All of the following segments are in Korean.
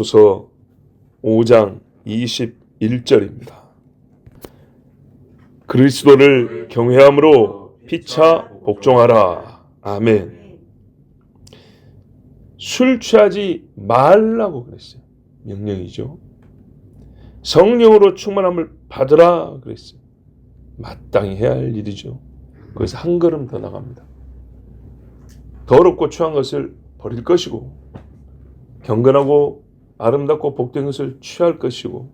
고린도서 5장 21절입니다. 그리스도를 경외함으로 피차 복종하라. 아멘. 술 취하지 말라고 그랬어요. 명령이죠. 성령으로 충만함을 받으라 그랬어요. 마땅히 해야 할 일이죠. 그래서 한 걸음 더 나갑니다. 더럽고 추한 것을 버릴 것이고 경건하고 아름답고 복된 것을 취할 것이고.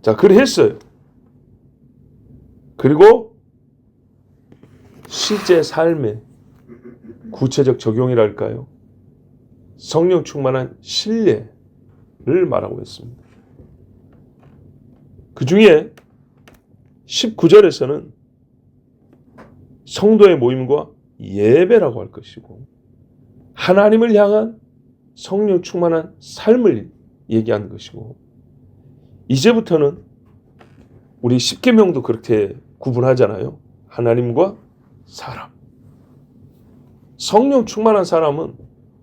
자, 그래 했어요. 그리고 실제 삶에 구체적 적용이랄까요? 성령 충만한 신뢰를 말하고 있습니다. 그 중에 19절에서는 성도의 모임과 예배라고 할 것이고, 하나님을 향한 성령 충만한 삶을 얘기하는 것이고, 이제부터는 우리 십계명도 그렇게 구분하잖아요. 하나님과 사람. 성령 충만한 사람은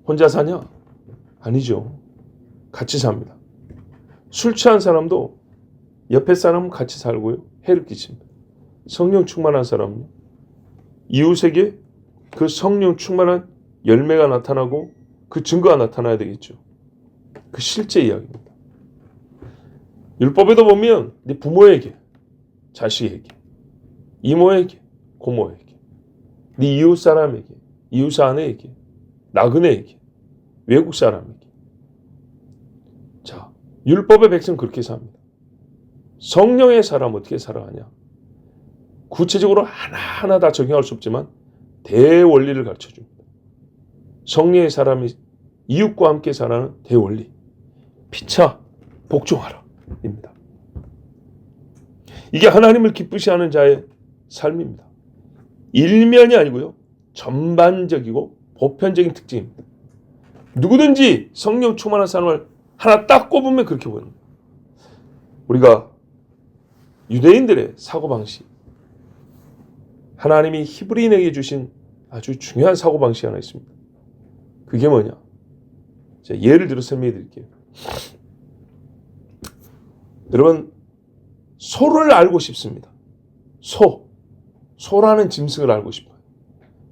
혼자 사냐? 아니죠. 같이 삽니다. 술 취한 사람도 옆에 사람은 같이 살고요. 해를 끼칩니다. 성령 충만한 사람은 이웃에게 그 성령 충만한 열매가 나타나고 그 증거가 나타나야 되겠죠. 그 실제 이야기입니다. 율법에도 보면 네 부모에게, 자식에게, 이모에게, 고모에게, 네 이웃 사람에게, 이웃 아내에게, 나그네에게, 외국 사람에게. 자, 율법의 백성은 그렇게 삽니다. 성령의 사람 어떻게 살아가냐? 구체적으로 하나하나 다 적용할 수 없지만 대원리를 가르쳐줍니다. 성령의 사람이 이웃과 함께 살아가는 대원리. 피차 복종하라 입니다. 이게 하나님을 기쁘시 하는 자의 삶입니다. 일면이 아니고요. 전반적이고 보편적인 특징입니다. 누구든지 성령 충만한 사람을 하나 딱 꼽으면 그렇게 보입니다. 우리가 유대인들의 사고방식, 하나님이 히브리인에게 주신 아주 중요한 사고방식이 하나 있습니다. 그게 뭐냐? 제가 예를 들어 설명해 드릴게요. 여러분, 소를 알고 싶습니다. 소라는 짐승을 알고 싶어요.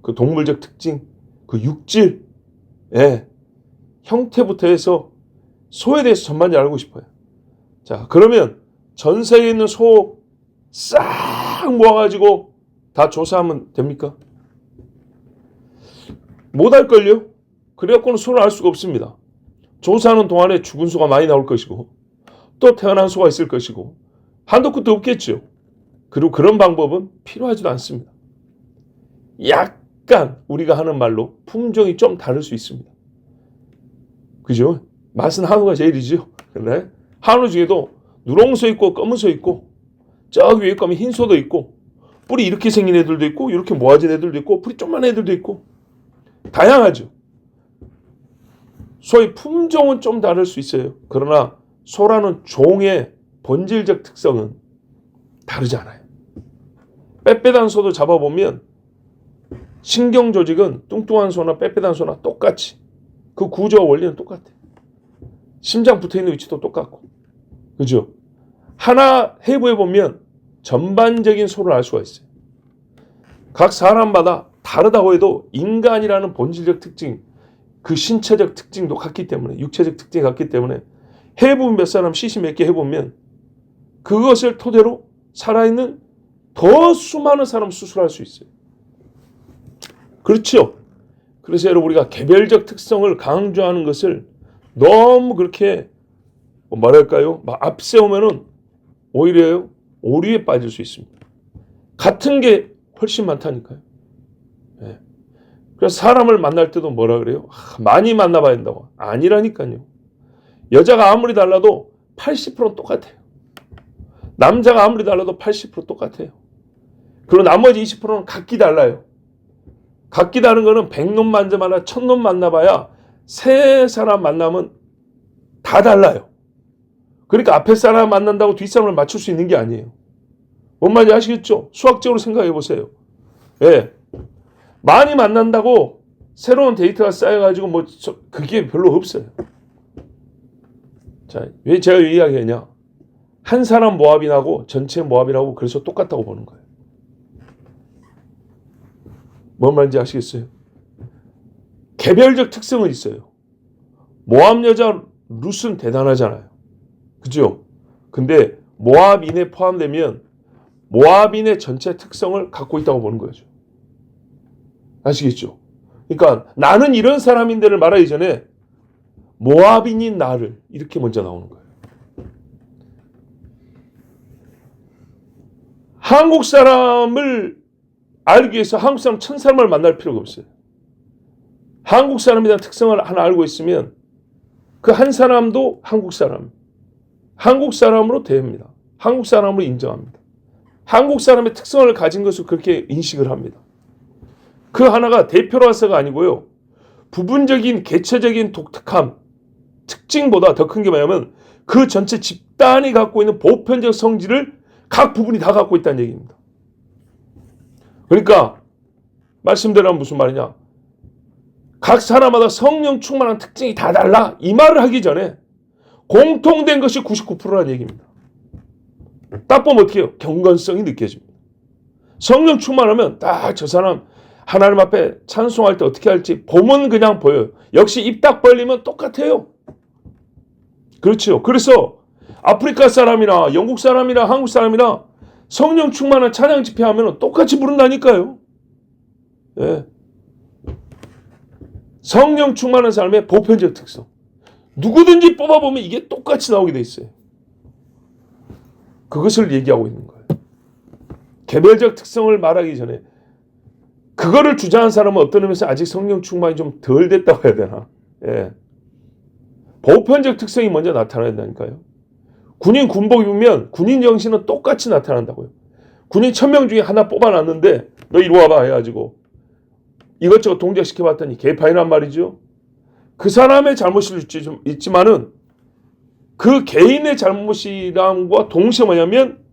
그 동물적 특징, 그 육질, 형태부터 해서 소에 대해서 전반적으로 알고 싶어요. 자, 그러면 전 세계에 있는 소 싹 모아가지고 다 조사하면 됩니까? 못할걸요? 그래갖고는 소를 알 수가 없습니다. 조사하는 동안에 죽은 소가 많이 나올 것이고 또 태어난 소가 있을 것이고 한도 끝도 없겠죠. 그리고 그런 방법은 필요하지도 않습니다. 약간 우리가 하는 말로 품종이 좀 다를 수 있습니다. 그죠? 맛은 한우가 제일이죠. 근데 한우 중에도 누렁소 있고 검은 소 있고 저기 위에 가면 흰 소도 있고 뿔이 이렇게 생긴 애들도 있고 이렇게 모아진 애들도 있고 뿔이 조그만 애들도 있고 다양하죠. 소의 품종은 좀 다를 수 있어요. 그러나 소라는 종의 본질적 특성은 다르지 않아요. 빽빽한 소도 잡아보면 신경 조직은 뚱뚱한 소나 빽빽한 소나 똑같이 그 구조와 원리는 똑같아요. 심장 붙어있는 위치도 똑같고. 그죠? 하나 해부해보면 전반적인 소를 알 수가 있어요. 각 사람마다 다르다고 해도 인간이라는 본질적 특징, 그 신체적 특징도 같기 때문에, 육체적 특징이 같기 때문에 해보면 몇 사람 시시 몇 개 해보면 그것을 토대로 살아있는 더 수많은 사람 수술할 수 있어요. 그렇죠? 그래서 여러분 우리가 개별적 특성을 강조하는 것을 너무 그렇게 말할까요? 막 앞세우면은 오히려 오류에 빠질 수 있습니다. 같은 게 훨씬 많다니까요. 네. 그래서 사람을 만날 때도 뭐라 그래요? 많이 만나봐야 된다고. 아니라니까요. 여자가 아무리 달라도 80%는 똑같아요. 남자가 아무리 달라도 80% 똑같아요. 그리고 나머지 20%는 각기 달라요. 각기 다른 거는 100놈 만나봐야 1000놈 만나봐야 세 사람 만나면 다 달라요. 그러니까 앞에 사람 만난다고 뒷사람을 맞출 수 있는 게 아니에요. 뭔 말인지 아시겠죠? 수학적으로 생각해 보세요. 예. 많이 만난다고 새로운 데이터가 쌓여가지고 그게 별로 없어요. 자, 왜 제가 이 이야기하냐? 한 사람 모압인하고 전체 모압이라고 그래서 똑같다고 보는 거예요. 뭔 말인지 아시겠어요? 개별적 특성은 있어요. 모압 여자 룻은 대단하잖아요. 그죠? 근데 모압인에 포함되면 모압인의 전체 특성을 갖고 있다고 보는 거죠. 아시겠죠? 그러니까 나는 이런 사람인데를 말하기 전에 모압인인 나를 이렇게 먼저 나오는 거예요. 한국 사람을 알기 위해서 한국 사람 1000사람을 만날 필요가 없어요. 한국 사람에 대한 특성을 하나 알고 있으면 그 한 사람도 한국 사람으로 대합니다. 한국 사람으로 인정합니다. 한국 사람의 특성을 가진 것을 그렇게 인식을 합니다. 그 하나가 대표라서가 아니고요. 부분적인 개체적인 독특함, 특징보다 더 큰 게 뭐냐면 그 전체 집단이 갖고 있는 보편적 성질을 각 부분이 다 갖고 있다는 얘기입니다. 그러니까 말씀대로는 무슨 말이냐? 각 사람마다 성령 충만한 특징이 다 달라. 이 말을 하기 전에 공통된 것이 99%라는 얘기입니다. 딱 보면 어떻게 해요? 경건성이 느껴집니다. 성령 충만하면 딱 저 사람 하나님 앞에 찬송할 때 어떻게 할지 보면 그냥 보여요. 역시 입 딱 벌리면 똑같아요. 그렇죠. 그래서 아프리카 사람이나 영국 사람이나 한국 사람이나 성령 충만한 찬양 집회하면 똑같이 부른다니까요. 예. 성령 충만한 사람의 보편적 특성. 누구든지 뽑아보면 이게 똑같이 나오게 돼 있어요. 그것을 얘기하고 있는 거예요. 개별적 특성을 말하기 전에 그거를 주장한 사람은 어떤 의미에서 아직 성령 충만이 좀 덜 됐다고 해야 되나. 예. 보편적 특성이 먼저 나타나야 된다니까요. 군인 군복 입으면 군인 정신은 똑같이 나타난다고요. 군인 1000명 중에 하나 뽑아놨는데 너 이리 와봐 해가지고 이것저것 동작시켜봤더니 개판이란 말이죠. 그 사람의 잘못이 있지만은 그 개인의 잘못이랑과 동시에 뭐냐면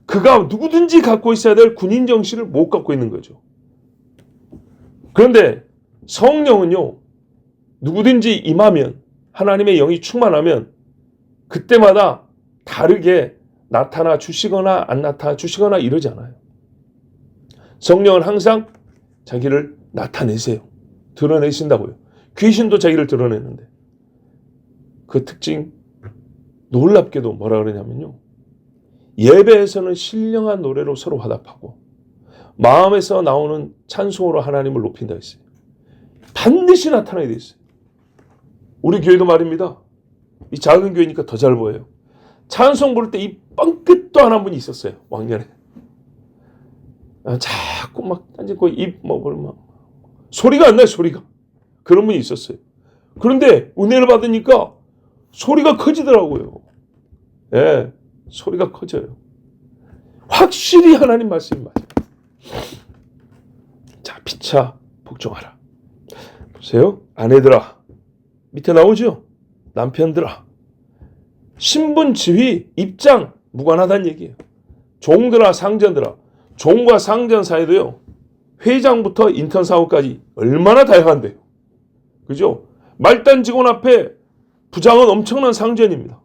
그가 누구든지 갖고 있어야 될 군인 정신을 못 갖고 있는 거죠. 그런데 성령은요. 누구든지 임하면 하나님의 영이 충만하면 그때마다 다르게 나타나 주시거나 안 나타나 주시거나 이러지 않아요. 성령은 항상 자기를 나타내세요. 드러내신다고요. 귀신도 자기를 드러내는데 그 특징 놀랍게도 뭐라 그러냐면요. 예배에서는 신령한 노래로 서로 화답하고 마음에서 나오는 찬송으로 하나님을 높인다 했어요. 반드시 나타나야 돼 있어요. 우리 교회도 말입니다. 이 작은 교회니까 더 잘 보여요. 찬송 부를 때 이 뻥끗도 안 한 분이 있었어요. 왕년에. 자꾸 막 딴짓고 입 소리가 안 나요. 소리가. 그런 분이 있었어요. 그런데 은혜를 받으니까 소리가 커지더라고요. 예, 소리가 커져요. 확실히 하나님 말씀이 맞아요. 자, 피차 복종하라. 보세요. 아내들아. 밑에 나오죠? 남편들아. 신분, 지위, 입장 무관하다는 얘기예요. 종들아, 상전들아. 종과 상전 사이도요. 회장부터 인턴 사원까지 얼마나 다양한데요. 그죠? 말단 직원 앞에 부장은 엄청난 상전입니다.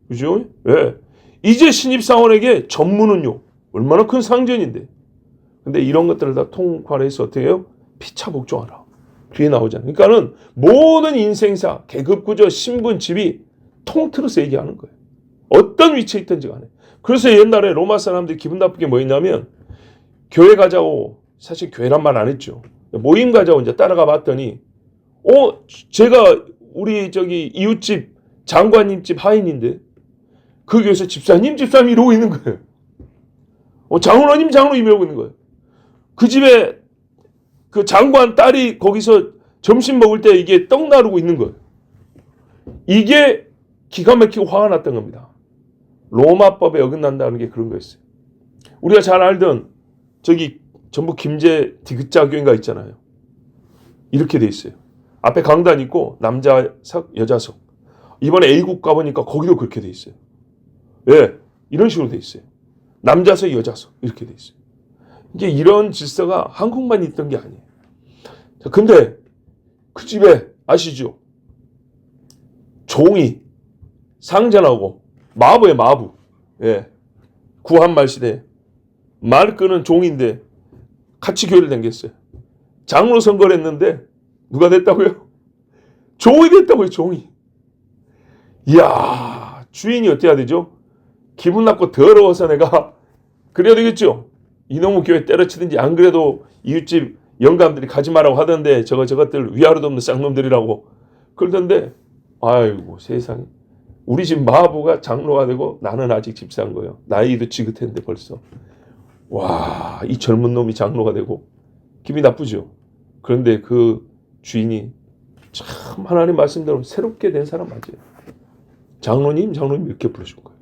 그죠? 왜? 이제 신입사원에게 전무는요. 얼마나 큰 상전인데. 근데 이런 것들을 다 통괄해서 어떻게 해요? 피차 복종하라. 뒤에 나오잖아요. 그러니까는 모든 인생사, 계급구조, 신분, 지위 통틀어서 얘기하는 거예요. 어떤 위치에 있든지 간에. 그래서 옛날에 로마 사람들이 기분 나쁘게 뭐 했냐면 교회 가자고 사실 교회란 말 안 했죠. 모임 가자고 이제 따라가 봤더니 제가 우리 이웃집 장관님 집 하인인데 그 교회에서 집사님 이러고 있는 거예요. 장로님 이러고 있는 거예요. 그 집에 그 장관 딸이 거기서 점심 먹을 때 이게 떡 나르고 있는 거예요. 이게 기가 막히고 화가 났던 겁니다. 로마법에 어긋난다는 게 그런 거였어요. 우리가 잘 알던 전북 김제 디귿자 교회가 있잖아요. 이렇게 돼 있어요. 앞에 강단 있고 남자석, 여자석. 이번에 A국 가보니까 거기도 그렇게 돼 있어요. 예, 이런 식으로 돼 있어요. 남자석, 여자석 이렇게 돼 있어요. 이게 이런 질서가 한국만 있던 게 아니에요. 자, 근데 그 집에 아시죠? 종이 상자 나오고 마부에 마부. 예. 구한말 시대 말 끄는 종인데 같이 교회를 다녔어요. 장로 선거를 했는데 누가 됐다고요? 종이 됐다고요. 종이. 이야, 주인이 어떻게 해야 되죠? 기분 나고 더러워서 내가 그래야 되겠죠. 이놈의 교회 때려치든지, 안 그래도 이웃집 영감들이 가지 마라고 하던데 저것들 위아래도 없는 쌍놈들이라고 그러던데, 아이고 세상에, 우리 집 마부가 장로가 되고 나는 아직 집사인 거예요. 나이도 지긋했는데 벌써. 와, 이 젊은 놈이 장로가 되고 기분이 나쁘죠. 그런데 그 주인이 참 하나님 말씀대로 새롭게 된 사람 맞아요. 장로님 이렇게 부르신 거예요.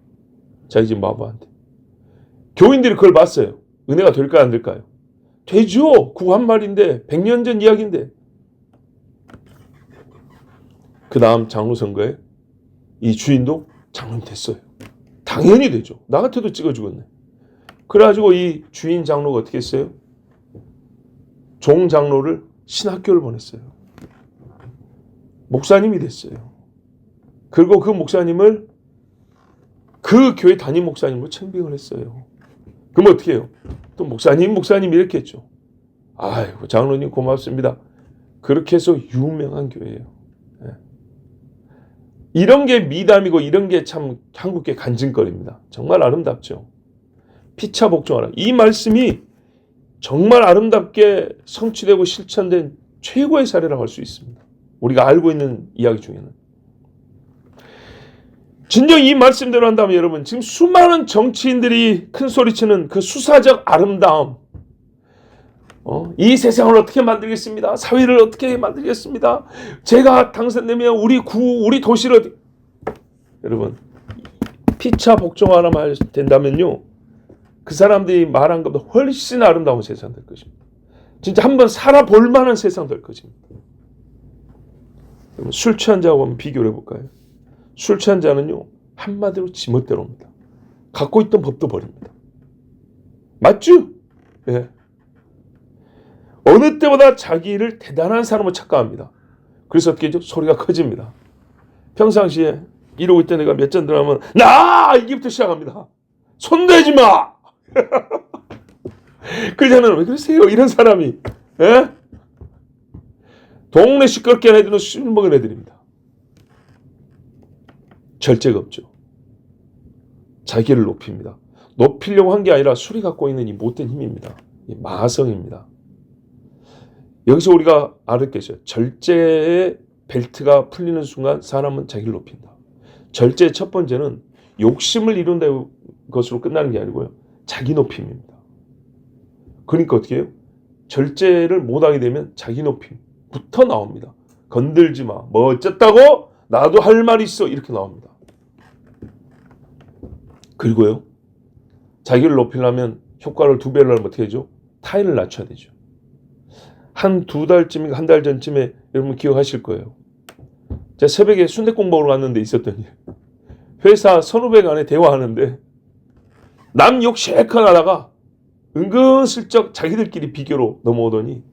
자기 집 마부한테. 교인들이 그걸 봤어요. 은혜가 될까요, 안 될까요? 되죠. 구한말인데 100년 전 이야기인데. 그 다음 장로 선거에 이 주인도 장로님 됐어요. 당연히 되죠. 나 같아도 찍어 죽었네. 그래가지고 이 주인 장로가 어떻게 했어요? 종 장로를 신학교를 보냈어요. 목사님이 됐어요. 그리고 그 목사님을 그 교회 담임 목사님으로 청빙을 했어요. 그럼 어떻게 해요? 또 목사님 이렇게 했죠. 아이고 장로님 고맙습니다. 그렇게 해서 유명한 교회예요. 네. 이런 게 미담이고 이런 게 참 한국의 간증거리입니다. 정말 아름답죠. 피차 복종하라. 이 말씀이 정말 아름답게 성취되고 실천된 최고의 사례라고 할 수 있습니다. 우리가 알고 있는 이야기 중에는. 진정 이 말씀대로 한다면 여러분, 지금 수많은 정치인들이 큰 소리치는 그 수사적 아름다움, 이 세상을 어떻게 만들겠습니다. 사회를 어떻게 만들겠습니다. 제가 당선되면 우리 도시를 여러분, 피차 복종하라 말 된다면요, 그 사람들이 말한 것보다 훨씬 아름다운 세상 될 것입니다. 진짜 한번 살아볼 만한 세상 될 것입니다. 술 취한 자하고 한번 비교를 해볼까요? 술 취한 자는요, 한마디로 지멋대로입니다. 갖고 있던 법도 버립니다. 맞죠? 예. 어느 때보다 자기를 대단한 사람으로 착각합니다. 그래서 어떻게 하죠? 소리가 커집니다. 평상시에 이러고 있던 애가 몇 잔 들어가면 나! 이게부터 시작합니다. 손대지 마! 그러잖아요. 왜 그러세요? 이런 사람이. 예? 동네 시끄럽게 하는 애들은 술 먹은 애들입니다. 절제가 없죠. 자기를 높입니다. 높이려고 한 게 아니라 술이 갖고 있는 이 못된 힘입니다. 이 마성입니다. 여기서 우리가 알았겠죠. 절제의 벨트가 풀리는 순간 사람은 자기를 높인다. 절제의 첫 번째는 욕심을 이룬다 것으로 끝나는 게 아니고요. 자기 높임입니다. 그러니까 어떻게 해요? 절제를 못하게 되면 자기 높임부터 나옵니다. 건들지 마. 뭐 어쨌다고? 나도 할 말 있어. 이렇게 나옵니다. 그리고요, 자기를 높이려면 효과를 2배를 하려면 어떻게 하죠? 타인을 낮춰야 되죠. 한 2달쯤인가 한 달 전쯤에 여러분 기억하실 거예요. 제가 새벽에 순댓국 먹으러 갔는데 있었던 일. 회사 선후배 간에 대화하는데 남 욕 실컷 하다가 은근슬쩍 자기들끼리 비교로 넘어오더니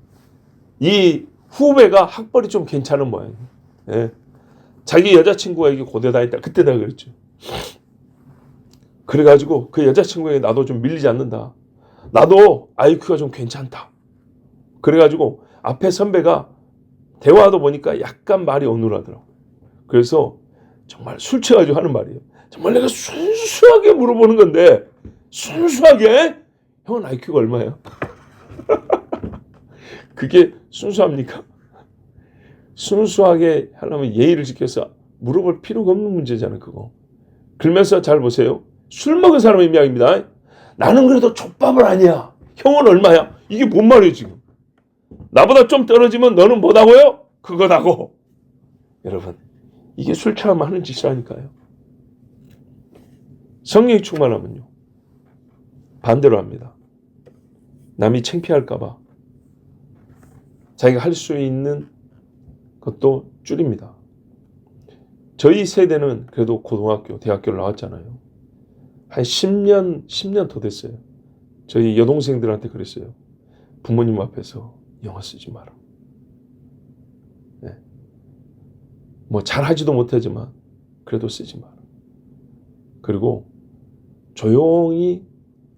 이 후배가 학벌이 좀 괜찮은 모양이에요. 예. 자기 여자친구가 이게 고대 다녔다. 그때 내가 그랬죠. 그래가지고 그 여자친구에게 나도 좀 밀리지 않는다. 나도 IQ가 좀 괜찮다. 그래가지고 앞에 선배가 대화도 보니까 약간 말이 어눌하더라고. 그래서 정말 술 취해가지고 하는 말이에요. 정말 내가 순수하게 물어보는 건데, 순수하게? 형은 IQ가 얼마예요? 그게 순수합니까? 순수하게 하려면 예의를 지켜서 물어볼 필요가 없는 문제잖아요, 그거. 그러면서 잘 보세요. 술 먹은 사람의 이야기입니다. 나는 그래도 족밥은 아니야. 형은 얼마야? 이게 뭔 말이에요, 지금? 나보다 좀 떨어지면 너는 뭐다고요? 그거다고. 여러분, 이게 술 취하면 하는 짓이라니까요. 성령이 충만하면요, 반대로 합니다. 남이 창피할까봐 자기가 할 수 있는 것도 줄입니다. 저희 세대는 그래도 고등학교, 대학교를 나왔잖아요. 한 10년 더 됐어요. 저희 여동생들한테 그랬어요. 부모님 앞에서 영어 쓰지 마라. 뭐 잘하지도 못하지만 그래도 쓰지 마라. 그리고 조용히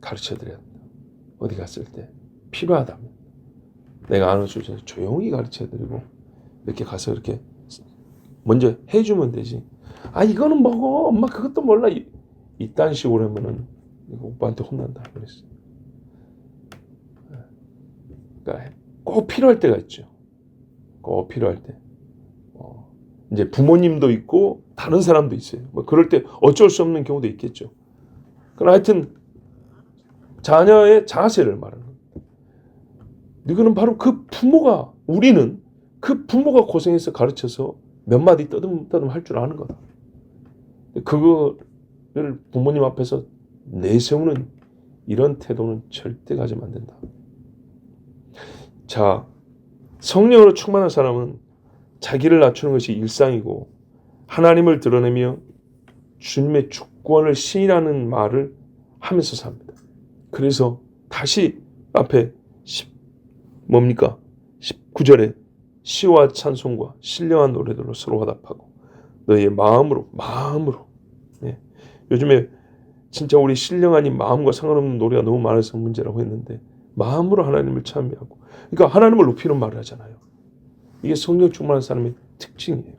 가르쳐드려야 한다. 어디 갔을 때 필요하다면 내가 아는 수준에서 조용히 가르쳐드리고 이렇게 가서 이렇게 먼저 해주면 되지. 아 이거는 먹어. 엄마 그것도 몰라. 이딴 식으로 하면은 오빠한테 혼난다. 그랬어. 그러니까 꼭 필요할 때가 있죠. 꼭 필요할 때. 이제 부모님도 있고 다른 사람도 있어요. 뭐 그럴 때 어쩔 수 없는 경우도 있겠죠. 그러나 하여튼 자녀의 자세를 말하는 거예요. 이거는 바로 그 부모가 우리는 그 부모가 고생해서 가르쳐서 몇 마디 떠듬떠듬 할 줄 아는 거다. 그거를 부모님 앞에서 내세우는 이런 태도는 절대 가지면 안 된다. 자, 성령으로 충만한 사람은 자기를 낮추는 것이 일상이고 하나님을 드러내며 주님의 주권을 시인하는 말을 하면서 삽니다. 그래서 다시 앞에 19절에 시와 찬송과 신령한 노래들로 서로 화답하고 너희의 마음으로 예. 요즘에 진짜 우리 신령 아닌 마음과 상관없는 노래가 너무 많아서 문제라고 했는데 마음으로 하나님을 찬미하고 그러니까 하나님을 높이는 말을 하잖아요. 이게 성령 충만한 사람의 특징이에요.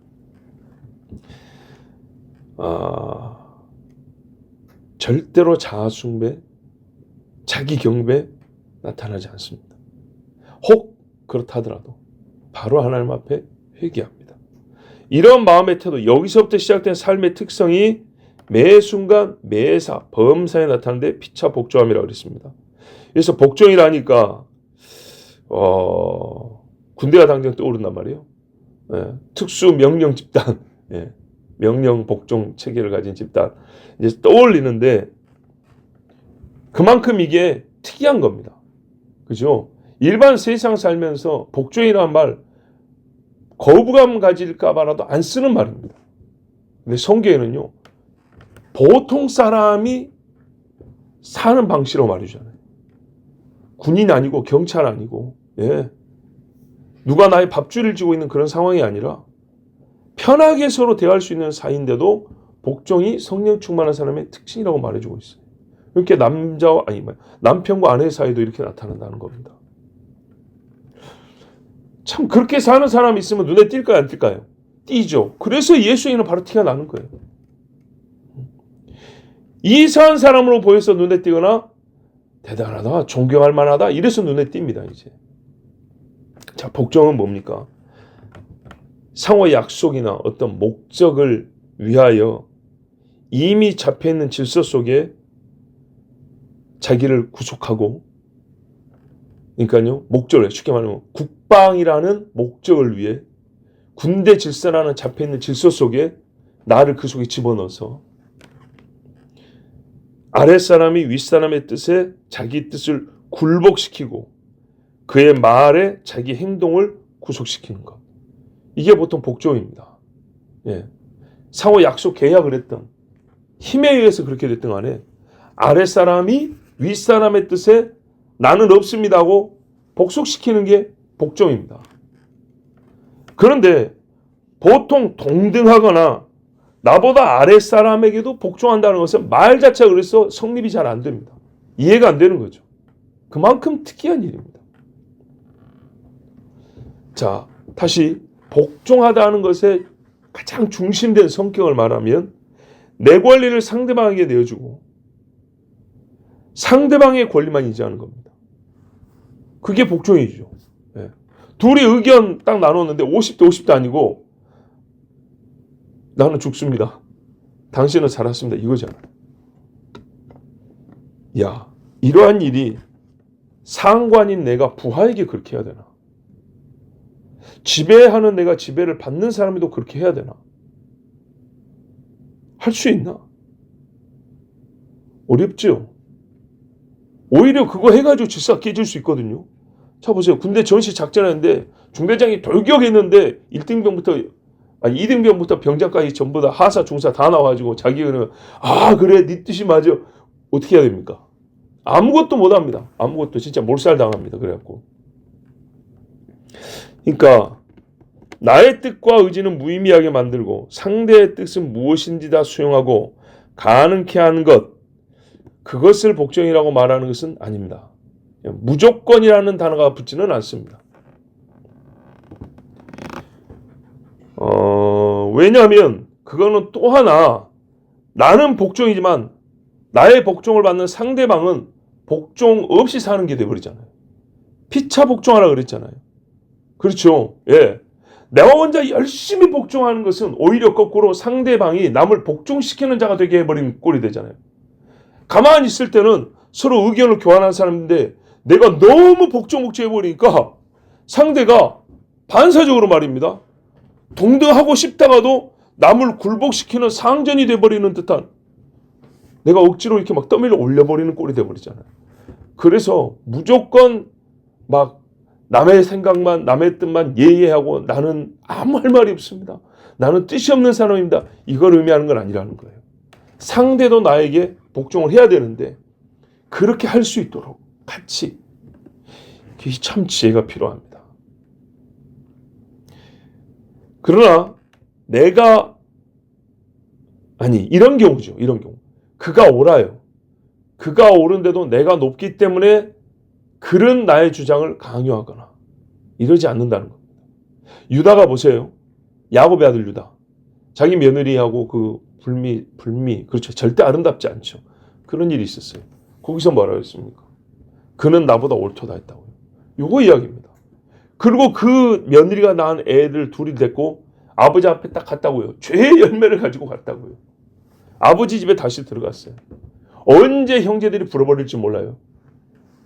절대로 자아숭배, 자기 경배 나타나지 않습니다. 혹 그렇다 하더라도 바로 하나님 앞에 회개합니다. 이런 마음의 태도, 여기서부터 시작된 삶의 특성이 매 순간 매사 범사에 나타나는데 피차 복종함이라고 그랬습니다. 그래서 복종이라니까 군대가 당장 떠오른단 말이에요. 예, 특수 명령 집단, 예, 명령 복종 체계를 가진 집단 이제 떠올리는데 그만큼 이게 특이한 겁니다. 그죠? 일반 세상 살면서 복종이라는 말 거부감 가질까 봐라도 안 쓰는 말입니다. 근데 성경에는요 보통 사람이 사는 방식으로 말해주잖아요. 군인 아니고 경찰 아니고 예. 누가 나의 밥줄을 쥐고 있는 그런 상황이 아니라 편하게 서로 대할 수 있는 사이인데도 복종이 성령 충만한 사람의 특징이라고 말해주고 있어요. 이렇게 남편과 아내 사이도 이렇게 나타난다는 겁니다. 참 그렇게 사는 사람이 있으면 눈에 띌까요 안 띌까요? 띄죠. 그래서 예수에는 바로 티가 나는 거예요. 이상한 사람으로 보여서 눈에 띄거나 대단하다, 존경할 만하다 이래서 눈에 띕니다. 이제 자, 복종은 뭡니까? 상호 약속이나 어떤 목적을 위하여 이미 잡혀있는 질서 속에 자기를 구속하고 그러니까요 목적을 쉽게 말하면 국방이라는 목적을 위해 군대 질서라는 잡혀있는 질서 속에 나를 그 속에 집어넣어서 아랫사람이 윗사람의 뜻에 자기 뜻을 굴복시키고 그의 말에 자기 행동을 구속시키는 것. 이게 보통 복종입니다. 예. 상호 약속 계약을 했던 힘에 의해서 그렇게 됐던 간에 아랫사람이 윗사람의 뜻에 나는 없습니다 하고 복속시키는 게 복종입니다. 그런데 보통 동등하거나 나보다 아랫사람에게도 복종한다는 것은 말 자체가 그래서 성립이 잘 안 됩니다. 이해가 안 되는 거죠. 그만큼 특이한 일입니다. 자, 다시 복종하다는 것에 가장 중심된 성격을 말하면 내 권리를 상대방에게 내어주고 상대방의 권리만 유지하는 겁니다. 그게 복종이죠. 네. 둘이 의견 딱 나눴는데 50대 50도 아니고 나는 죽습니다. 당신은 살았습니다. 이거잖아요. 야, 이러한 일이 상관인 내가 부하에게 그렇게 해야 되나? 지배하는 내가 지배를 받는 사람이도 그렇게 해야 되나? 할 수 있나? 어렵죠? 오히려 그거 해가지고 질서가 깨질 수 있거든요. 자 보세요. 군대 전시 작전하는데 중대장이 돌격했는데 2등병부터 병장까지 전부 다 하사 중사 다 나와가지고 자기는 그래 네 뜻이 맞아. 어떻게 해야 됩니까? 아무것도 못합니다. 아무것도 진짜 몰살 당합니다. 그래갖고 그러니까 나의 뜻과 의지는 무의미하게 만들고 상대의 뜻은 무엇인지 다 수용하고 가능케 하는 것, 그것을 복종이라고 말하는 것은 아닙니다. 무조건이라는 단어가 붙지는 않습니다. 왜냐하면 그거는 또 하나, 나는 복종이지만 나의 복종을 받는 상대방은 복종 없이 사는 게 돼버리잖아요. 피차 복종하라 그랬잖아요. 그렇죠. 예. 내가 혼자 열심히 복종하는 것은 오히려 거꾸로 상대방이 남을 복종시키는 자가 되게 해버리는 꼴이 되잖아요. 가만히 있을 때는 서로 의견을 교환하는 사람인데 내가 너무 복종해버리니까 상대가 반사적으로 말입니다. 동등하고 싶다가도 남을 굴복시키는 상전이 돼버리는 듯한, 내가 억지로 이렇게 막 떠밀려 올려버리는 꼴이 돼버리잖아요. 그래서 무조건 막 남의 생각만, 남의 뜻만 예의하고 나는 아무 할 말이 없습니다. 나는 뜻이 없는 사람입니다. 이걸 의미하는 건 아니라는 거예요. 상대도 나에게 복종을 해야 되는데 그렇게 할 수 있도록 같이, 참 지혜가 필요합니다. 그러나 내가, 이런 경우죠. 이런 경우. 그가 옳아요. 그가 옳은데도 내가 높기 때문에 그런 나의 주장을 강요하거나 이러지 않는다는 겁니다. 유다가 보세요. 야곱의 아들 유다. 자기 며느리하고 그 불미, 그렇죠. 절대 아름답지 않죠. 그런 일이 있었어요. 거기서 뭐라고 했습니까? 그는 나보다 옳도다 했다고요. 요거 이야기입니다. 그리고 그 며느리가 낳은 애들 둘이 데리고 아버지 앞에 딱 갔다고요. 죄의 열매를 가지고 갔다고요. 아버지 집에 다시 들어갔어요. 언제 형제들이 불어버릴지 몰라요.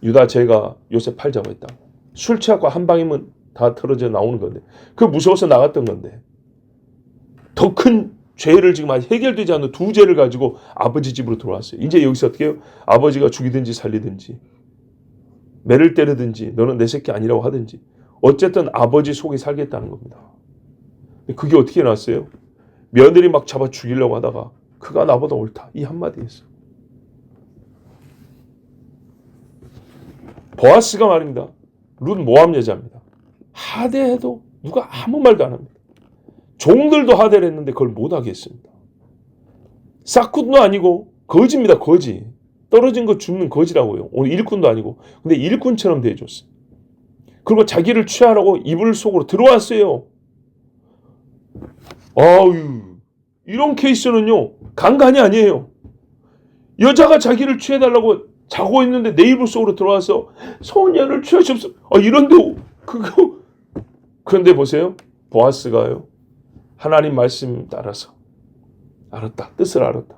유다 제가 요새 팔자고 했다고. 술 취하고 한 방이면 다 틀어져 나오는 건데, 그 무서워서 나갔던 건데, 더 큰 죄를 지금 아직 해결되지 않는 두 죄를 가지고 아버지 집으로 들어왔어요. 이제 여기서 어떻게 해요? 아버지가 죽이든지 살리든지 매를 때리든지 너는 내 새끼 아니라고 하든지 어쨌든 아버지 속에 살겠다는 겁니다. 그게 어떻게 나왔어요? 며느리 막 잡아 죽이려고 하다가 그가 나보다 옳다, 이 한마디 했어요. 보아스가 말입니다. 룻 모함 여자입니다. 하대해도 누가 아무 말도 안 합니다. 종들도 하대를 했는데 그걸 못하게 했습니다. 싹군도 아니고 거지입니다. 거지. 떨어진 거 줍는 거지라고요. 오늘 일꾼도 아니고. 근데 일꾼처럼 대해줬어요. 그리고 자기를 취하라고 이불 속으로 들어왔어요. 아유, 이런 케이스는요, 강간이 아니에요. 여자가 자기를 취해달라고 자고 있는데 내 이불 속으로 들어와서 소년을 취하시옵소서. 이런데 그거. 그런데 보세요. 보아스가요, 하나님 말씀 따라서 알았다. 뜻을 알았다.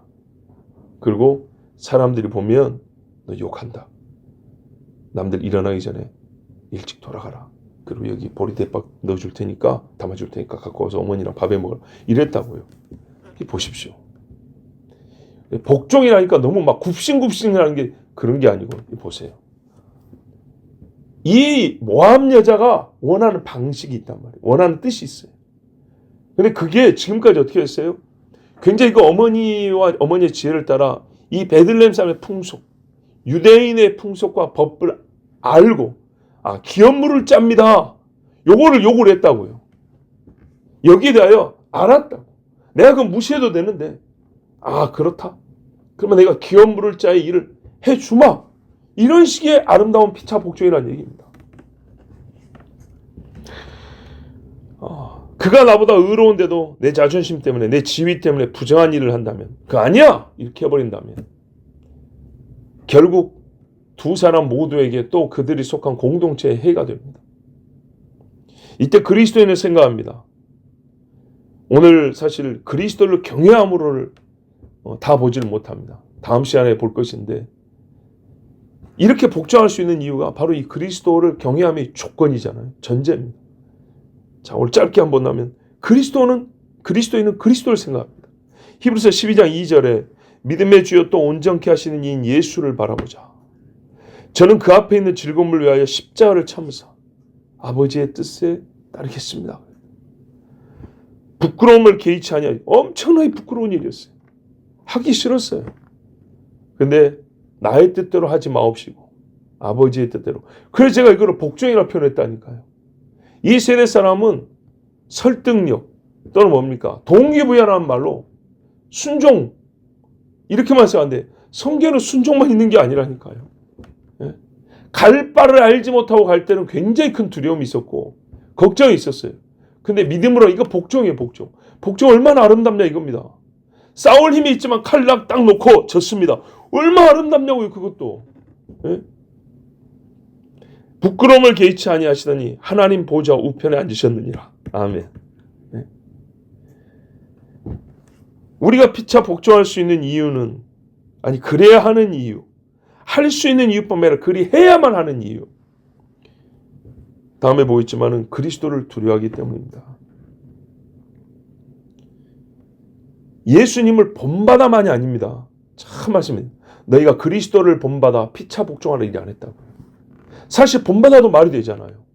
그리고 사람들이 보면 너 욕한다. 남들 일어나기 전에 일찍 돌아가라. 그리고 여기 보리대박 넣어줄 테니까, 담아줄 테니까 갖고 와서 어머니랑 밥에 먹으라. 이랬다고요. 보십시오. 복종이라니까 너무 막 굽신굽신하는 게 그런 게 아니고, 보세요. 이 모함 여자가 원하는 방식이 있단 말이에요. 원하는 뜻이 있어요. 근데 그게 지금까지 어떻게 했어요? 굉장히 그 어머니의 지혜를 따라 이 베들레헴 사람의 풍속, 유대인의 풍속과 법을 알고, 기업물을 짭니다. 요거를 요구를 했다고요. 여기에 대하여 알았다고. 내가 그건 무시해도 되는데, 그렇다. 그러면 내가 기업물을 짜의 일을 해주마. 이런 식의 아름다운 피차 복종이라는 얘기입니다. 그가 나보다 의로운데도 내 자존심 때문에, 내 지위 때문에 부정한 일을 한다면, 그 아니야! 이렇게 해버린다면 결국 두 사람 모두에게 또 그들이 속한 공동체의 해가 됩니다. 이때 그리스도인을 생각합니다. 오늘 사실 그리스도를 경외함으로를 다 보지를 못합니다. 다음 시간에 볼 것인데, 이렇게 복종할 수 있는 이유가 바로 이 그리스도를 경외함의 조건이잖아요. 전제입니다. 자, 오늘 짧게 한번 나면 그리스도인은 그리스도를 생각합니다. 히브리서 12장 2절에 믿음의 주여 또 온전케 하시는 이인 예수를 바라보자. 저는 그 앞에 있는 즐거움을 위하여 십자가를 참으사 아버지의 뜻에 따르겠습니다. 부끄러움을 개의치 아니하여, 엄청나게 부끄러운 일이었어요. 하기 싫었어요. 근데 나의 뜻대로 하지 마옵시고 아버지의 뜻대로. 그래서 제가 이거를 복종이라고 표현했다니까요. 이 세대 사람은 설득력 또는 뭡니까? 동기부여라는 말로 순종 이렇게만 써는데 성경에는 순종만 있는 게 아니라니까요. 예? 갈 바를 알지 못하고 갈 때는 굉장히 큰 두려움이 있었고 걱정이 있었어요. 근데 믿음으로 이거 복종이에요. 복종. 복종 얼마나 아름답냐 이겁니다. 싸울 힘이 있지만 칼락 딱 놓고 졌습니다. 얼마나 아름답냐고요 그것도. 예? 부끄러움을 개의치 아니하시더니 하나님 보좌 우편에 앉으셨느니라. 아멘. 예? 우리가 피차 복종할 수 있는 이유는 아니 그래야 하는 이유, 할 수 있는 이유뿐만 아니라 그리해야만 하는 이유. 다음에 보겠지만은 그리스도를 두려워하기 때문입니다. 예수님을 본받아만이 아닙니다. 참 말씀입니다. 너희가 그리스도를 본받아 피차 복종하라 일이 안 했다고. 사실 본받아도 말이 되잖아요.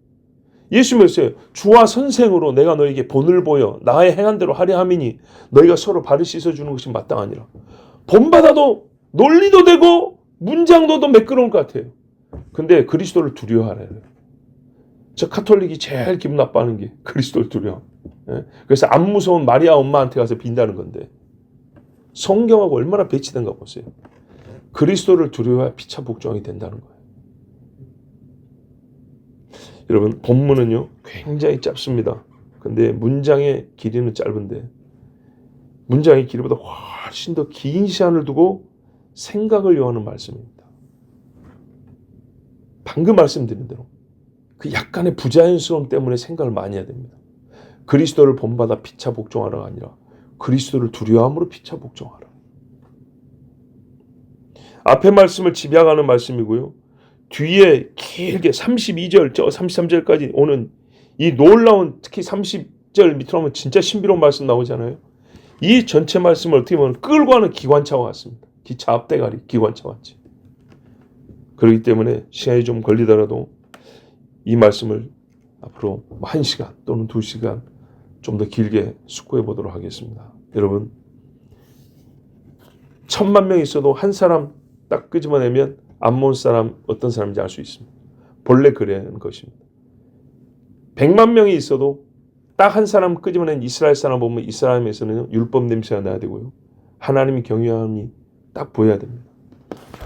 예수님이 했어요. 주와 선생으로 내가 너에게 본을 보여 나의 행한 대로 하려 함이니 너희가 서로 발을 씻어주는 것이 마땅하니라. 본받아도 논리도 되고 문장도 매끄러울 것 같아요. 근데 그리스도를 두려워하래요. 저 카톨릭이 제일 기분 나빠하는 게 그리스도를 두려워. 예? 그래서 안 무서운 마리아 엄마한테 가서 빈다는 건데 성경하고 얼마나 배치된가 보세요. 그리스도를 두려워야 피차 복종이 된다는 거예요. 여러분 본문은요 굉장히 짧습니다. 근데 문장의 길이는 짧은데 문장의 길이보다 훨씬 더 긴 시간을 두고 생각을 요하는 말씀입니다. 방금 말씀드린 대로 그 약간의 부자연스러움 때문에 생각을 많이 해야 됩니다. 그리스도를 본받아 피차 복종하라가 아니라 그리스도를 두려워함으로 피차 복종하라. 앞에 말씀을 집약하는 말씀이고요. 뒤에 길게 32절, 33절까지 오는 이 놀라운 특히 30절 밑으로 하면 진짜 신비로운 말씀 나오잖아요. 이 전체 말씀을 어떻게 보면 끌고 가는 기관차와 같습니다. 기차 앞대가리 기관차 같이. 그렇기 때문에 시간이 좀 걸리더라도 이 말씀을 앞으로 1시간 또는 2시간 좀 더 길게 숙고해 보도록 하겠습니다. 여러분 1000만 명 있어도 한 사람 딱 끄집어내면 암몬 사람 어떤 사람인지 알 수 있습니다. 본래 그런 것입니다. 100만 명이 있어도 딱 한 사람 끄집어낸 이스라엘 사람 보면 이스라엘에서는 율법 냄새가 나야 되고요. 하나님의 경외함이 딱 보여야 됩니다.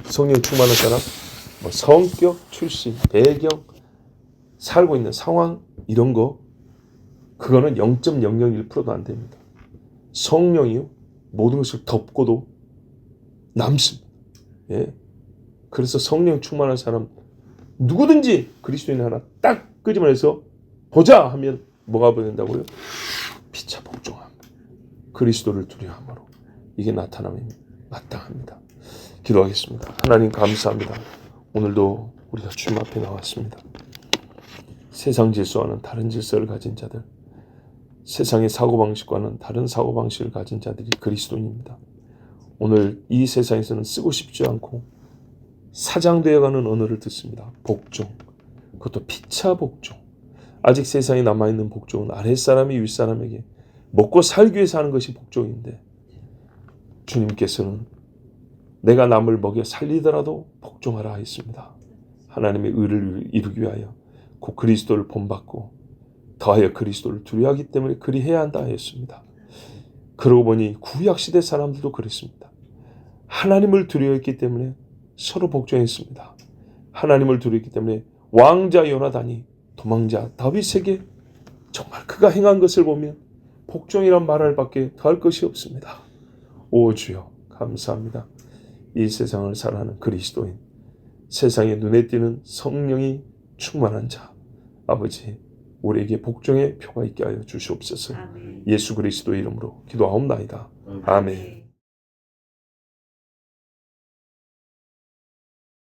성령 충만한 사람, 성격, 출신, 배경, 살고 있는 상황 이런 거 그거는 0.001%도 안 됩니다. 성령이요 모든 것을 덮고도 남습니다. 예. 그래서 성령 충만한 사람 누구든지 그리스도인 하나 딱 끄집어내서 보자 하면 뭐가 보인다고요? 피차 복종함, 그리스도를 두려워함으로 이게 나타나면 마땅합니다. 기도하겠습니다. 하나님 감사합니다. 오늘도 우리가 주님 앞에 나왔습니다. 세상 질서와는 다른 질서를 가진 자들, 세상의 사고방식과는 다른 사고방식을 가진 자들이 그리스도인입니다. 오늘 이 세상에서는 쓰고 싶지 않고 사장되어가는 언어를 듣습니다. 복종, 그것도 피차 복종. 아직 세상에 남아있는 복종은 아랫사람이 윗사람에게 먹고 살기 위해서 하는 것이 복종인데 주님께서는 내가 남을 먹여 살리더라도 복종하라 하였습니다. 하나님의 의를 이루기 위하여 곧 그리스도를 본받고 더하여 그리스도를 두려워하기 때문에 그리해야 한다 하였습니다. 그러고 보니 구약시대 사람들도 그랬습니다. 하나님을 두려워했기 때문에 서로 복종했습니다. 하나님을 두려웠기 때문에 왕자 요나단이 도망자 다윗에게 정말 그가 행한 것을 보면 복종이란 말할 밖에 더할 것이 없습니다. 오 주여 감사합니다. 이 세상을 살아가는 그리스도인, 세상에 눈에 띄는 성령이 충만한 자, 아버지 우리에게 복종의 표가 있게 하여 주시옵소서. 아멘. 예수 그리스도의 이름으로 기도하옵나이다. 아멘.